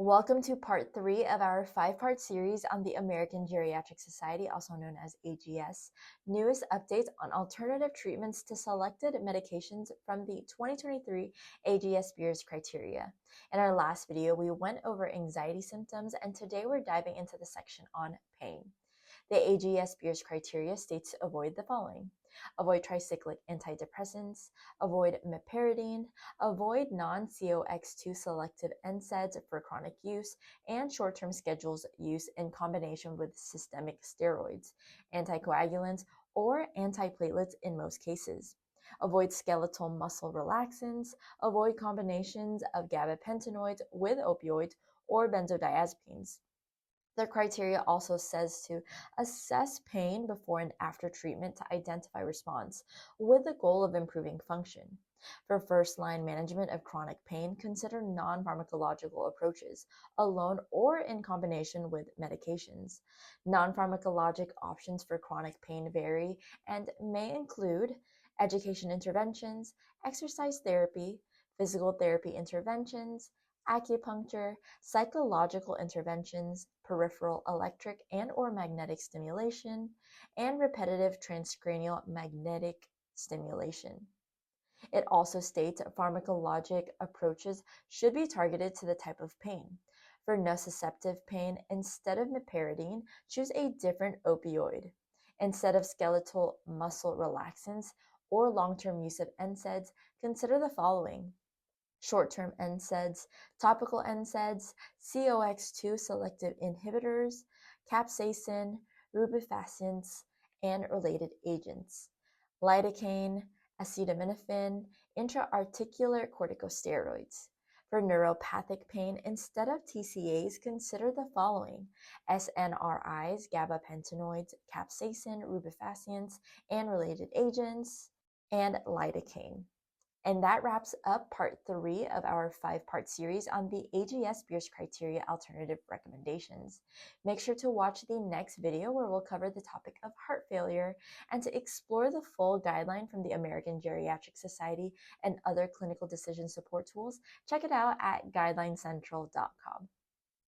Welcome to part 3 of our 5-part series on the American Geriatric Society, also known as AGS, newest updates on alternative treatments to selected medications from the 2023 AGS Beers Criteria. In our last video, we went over anxiety symptoms, and today we're diving into the section on pain. The AGS Beers Criteria states to avoid the following: avoid tricyclic antidepressants, avoid meperidine, avoid non-COX-2 selective NSAIDs for chronic use, and short-term schedules use in combination with systemic steroids, anticoagulants, or antiplatelets in most cases. Avoid skeletal muscle relaxants, avoid combinations of gabapentinoids with opioids or benzodiazepines. The criteria also says to assess pain before and after treatment to identify response, with the goal of improving function. For first-line management of chronic pain, consider non-pharmacological approaches, alone or in combination with medications. Non-pharmacologic options for chronic pain vary and may include education interventions, exercise therapy, physical therapy interventions, acupuncture, psychological interventions, peripheral electric and/or magnetic stimulation, and repetitive transcranial magnetic stimulation. It also states pharmacologic approaches should be targeted to the type of pain. For nociceptive pain, instead of meperidine, choose a different opioid. Instead of skeletal muscle relaxants or long-term use of NSAIDs, consider the following: short-term NSAIDs, topical NSAIDs, COX-2 selective inhibitors, capsaicin, rubefacins, and related agents, lidocaine, acetaminophen, intra-articular corticosteroids. For neuropathic pain, instead of TCAs, consider the following: SNRIs, gabapentinoids, capsaicin, rubefacins, and related agents, and lidocaine. And that wraps up part 3 of our 5-part series on the AGS Beers Criteria alternative recommendations. Make sure to watch the next video where we'll cover the topic of heart failure, and to explore the full guideline from the American Geriatric Society and other clinical decision support tools, check it out at guidelinecentral.com.